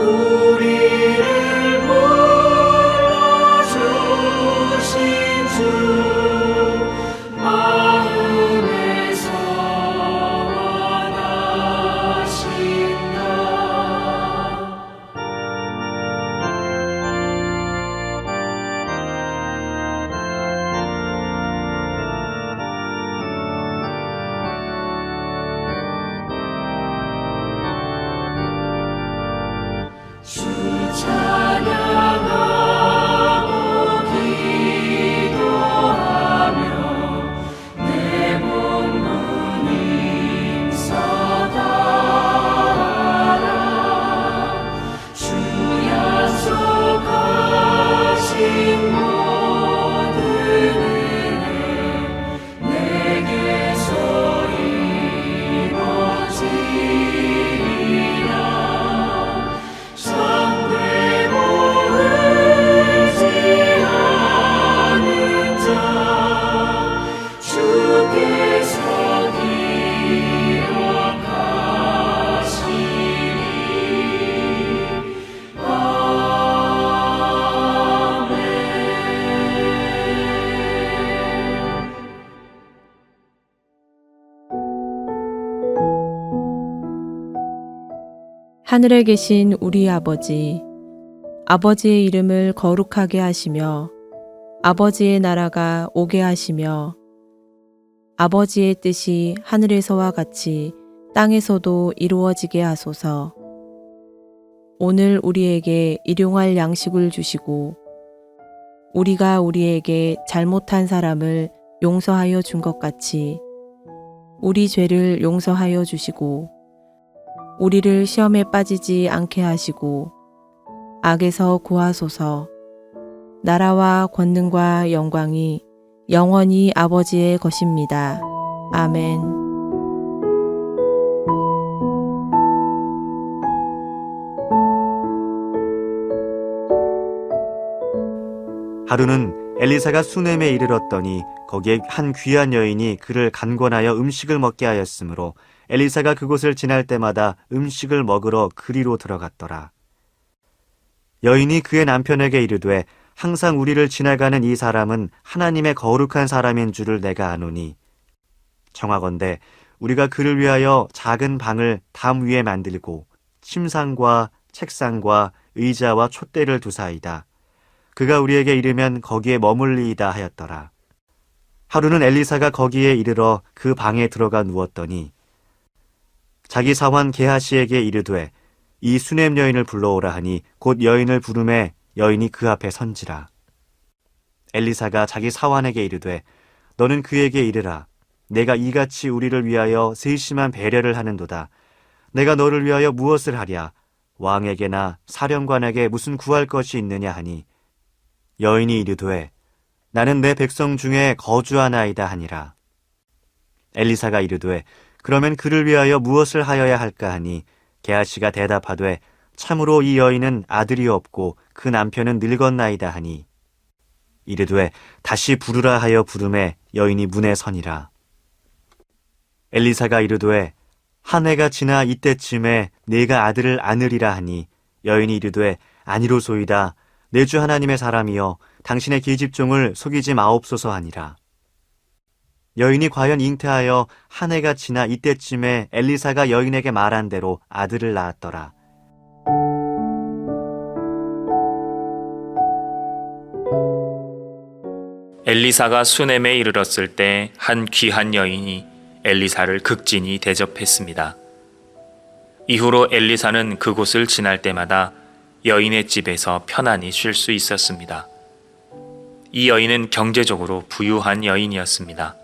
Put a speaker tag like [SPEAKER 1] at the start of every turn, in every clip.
[SPEAKER 1] 우리를 불러주신 주 마음에서 원하신다. 주 찬양하고 기도하며 내 몸 힘써다하라. 주 약속하신 모든 은혜 내게서 이루어지리라. 참되고 의지하는 자 주께서 기억하시리. 아멘.
[SPEAKER 2] 하늘에 계신 우리 아버지, 아버지의 이름을 거룩하게 하시며 아버지의 나라가 오게 하시며 아버지의 뜻이 하늘에서와 같이 땅에서도 이루어지게 하소서. 오늘 우리에게 일용할 양식을 주시고 우리가 우리에게 잘못한 사람을 용서하여 준 것 같이 우리 죄를 용서하여 주시고 우리를 시험에 빠지지 않게 하시고 악에서 구하소서. 나라와 권능과 영광이 영원히 아버지의 것입니다. 아멘.
[SPEAKER 3] 하루는 엘리사가 수넴에 이르렀더니 거기에 한 귀한 여인이 그를 간권하여 음식을 먹게 하였으므로 엘리사가 그곳을 지날 때마다 음식을 먹으러 그리로 들어갔더라. 여인이 그의 남편에게 이르되 항상 우리를 지나가는 이 사람은 하나님의 거룩한 사람인 줄을 내가 아노니 청하건대 우리가 그를 위하여 작은 방을 담 위에 만들고 침상과 책상과 의자와 촛대를 두사이다. 그가 우리에게 이르면 거기에 머물리이다 하였더라. 하루는 엘리사가 거기에 이르러 그 방에 들어가 누웠더니 자기 사환 게하시에게 이르되 이 수넴 여인을 불러오라 하니 곧 여인을 부르매 여인이 그 앞에 선지라. 엘리사가 자기 사환에게 이르되 너는 그에게 이르라. 내가 이같이 우리를 위하여 세심한 배려를 하는도다. 내가 너를 위하여 무엇을 하랴? 왕에게나 사령관에게 무슨 구할 것이 있느냐 하니 여인이 이르되 나는 내 백성 중에 거주하나이다 하니라. 엘리사가 이르되 그러면 그를 위하여 무엇을 하여야 할까 하니 게하시가 대답하되 참으로 이 여인은 아들이 없고 그 남편은 늙었나이다 하니 이르되 다시 부르라 하여 부르매 여인이 문에 서니라. 엘리사가 이르되 한 해가 지나 이때쯤에 네가 아들을 안으리라 하니 여인이 이르되 아니로소이다. 내 주 하나님의 사람이여 당신의 계집종을 속이지 마옵소서 하니라. 여인이 과연 잉태하여 한 해가 지나 이때쯤에 엘리사가 여인에게 말한 대로 아들을 낳았더라.
[SPEAKER 4] 엘리사가 수넴에 이르렀을 때 한 귀한 여인이 엘리사를 극진히 대접했습니다. 이후로 엘리사는 그곳을 지날 때마다 여인의 집에서 편안히 쉴 수 있었습니다. 이 여인은 경제적으로 부유한 여인이었습니다.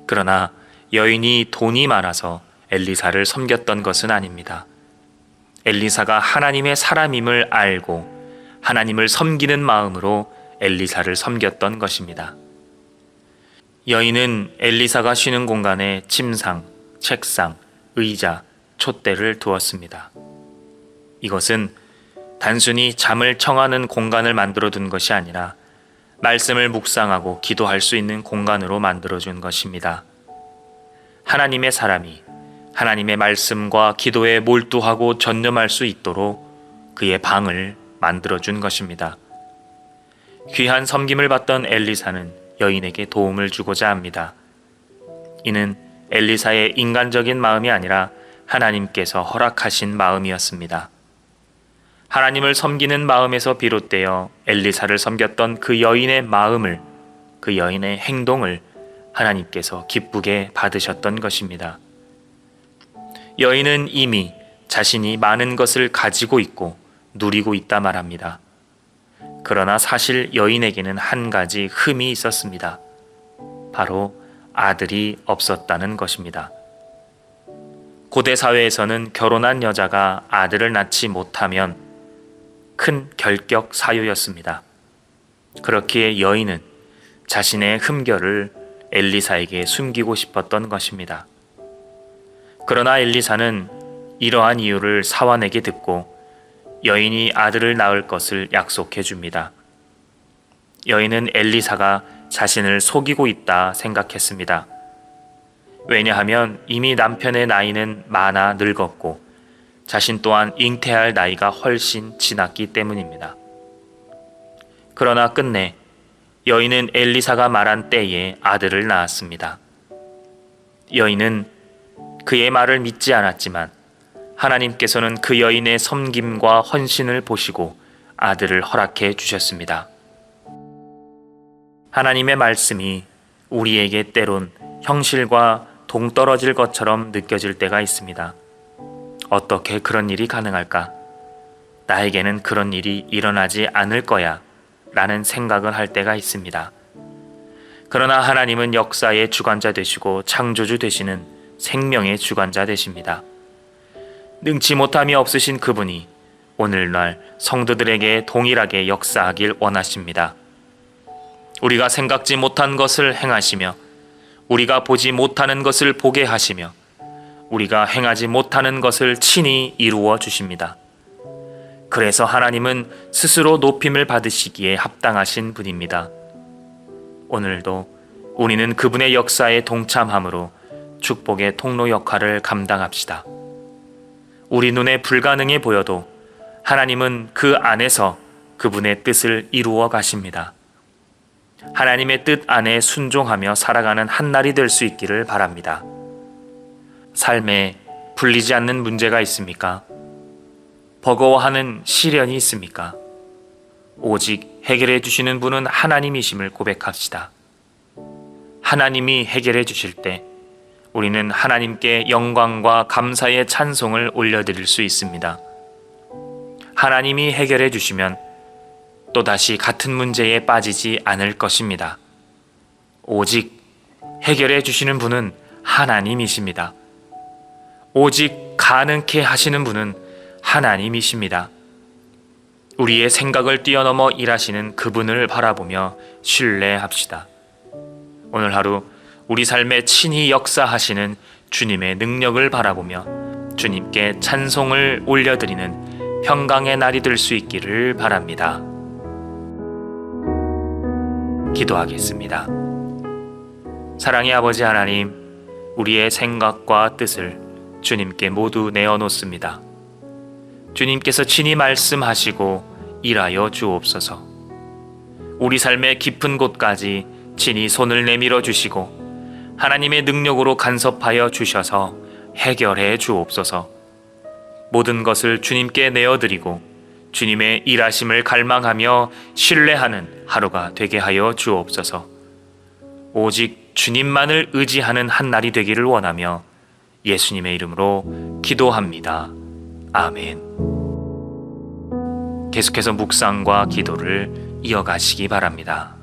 [SPEAKER 4] 그러나 여인이 돈이 많아서 엘리사를 섬겼던 것은 아닙니다. 엘리사가 하나님의 사람임을 알고 하나님을 섬기는 마음으로 엘리사를 섬겼던 것입니다. 여인은 엘리사가 쉬는 공간에 침상, 책상, 의자, 촛대를 두었습니다. 이것은 단순히 잠을 청하는 공간을 만들어둔 것이 아니라 말씀을 묵상하고 기도할 수 있는 공간으로 만들어준 것입니다. 하나님의 사람이 하나님의 말씀과 기도에 몰두하고 전념할 수 있도록 그의 방을 만들어준 것입니다. 귀한 섬김을 받던 엘리사는 여인에게 도움을 주고자 합니다. 이는 엘리사의 인간적인 마음이 아니라 하나님께서 허락하신 마음이었습니다. 하나님을 섬기는 마음에서 비롯되어 엘리사를 섬겼던 그 여인의 마음을, 그 여인의 행동을 하나님께서 기쁘게 받으셨던 것입니다. 여인은 이미 자신이 많은 것을 가지고 있고 누리고 있다 말합니다. 그러나 사실 여인에게는 한 가지 흠이 있었습니다. 바로 아들이 없었다는 것입니다. 고대 사회에서는 결혼한 여자가 아들을 낳지 못하면 큰 결격 사유였습니다. 그렇기에 여인은 자신의 흠결을 엘리사에게 숨기고 싶었던 것입니다. 그러나 엘리사는 이러한 이유를 사환에게 듣고 여인이 아들을 낳을 것을 약속해 줍니다. 여인은 엘리사가 자신을 속이고 있다 생각했습니다. 왜냐하면 이미 남편의 나이는 많아 늙었고 자신 또한 잉태할 나이가 훨씬 지났기 때문입니다. 그러나 끝내 여인은 엘리사가 말한 때에 아들을 낳았습니다. 여인은 그의 말을 믿지 않았지만 하나님께서는 그 여인의 섬김과 헌신을 보시고 아들을 허락해 주셨습니다. 하나님의 말씀이 우리에게 때론 현실과 동떨어질 것처럼 느껴질 때가 있습니다. 어떻게 그런 일이 가능할까? 나에게는 그런 일이 일어나지 않을 거야 라는 생각을 할 때가 있습니다. 그러나 하나님은 역사의 주관자 되시고 창조주 되시는 생명의 주관자 되십니다. 능치 못함이 없으신 그분이 오늘날 성도들에게 동일하게 역사하길 원하십니다. 우리가 생각지 못한 것을 행하시며 우리가 보지 못하는 것을 보게 하시며 우리가 행하지 못하는 것을 친히 이루어 주십니다. 그래서 하나님은 스스로 높임을 받으시기에 합당하신 분입니다. 오늘도 우리는 그분의 역사에 동참함으로 축복의 통로 역할을 감당합시다. 우리 눈에 불가능해 보여도 하나님은 그 안에서 그분의 뜻을 이루어 가십니다. 하나님의 뜻 안에 순종하며 살아가는 한 날이 될 수 있기를 바랍니다. 삶에 풀리지 않는 문제가 있습니까? 버거워하는 시련이 있습니까? 오직 해결해 주시는 분은 하나님이심을 고백합시다. 하나님이 해결해 주실 때 우리는 하나님께 영광과 감사의 찬송을 올려드릴 수 있습니다. 하나님이 해결해 주시면 또다시 같은 문제에 빠지지 않을 것입니다. 오직 해결해 주시는 분은 하나님이십니다. 오직 가능케 하시는 분은 하나님이십니다. 우리의 생각을 뛰어넘어 일하시는 그분을 바라보며 신뢰합시다. 오늘 하루 우리 삶에 친히 역사하시는 주님의 능력을 바라보며 주님께 찬송을 올려드리는 평강의 날이 될 수 있기를 바랍니다. 기도하겠습니다. 사랑의 아버지 하나님, 우리의 생각과 뜻을 주님께 모두 내어놓습니다. 주님께서 친히 말씀하시고 일하여 주옵소서. 우리 삶의 깊은 곳까지 친히 손을 내밀어 주시고 하나님의 능력으로 간섭하여 주셔서 해결해 주옵소서. 모든 것을 주님께 내어드리고 주님의 일하심을 갈망하며 신뢰하는 하루가 되게 하여 주옵소서. 오직 주님만을 의지하는 한 날이 되기를 원하며 예수님의 이름으로 기도합니다. 아멘. 계속해서 묵상과 기도를 이어가시기 바랍니다.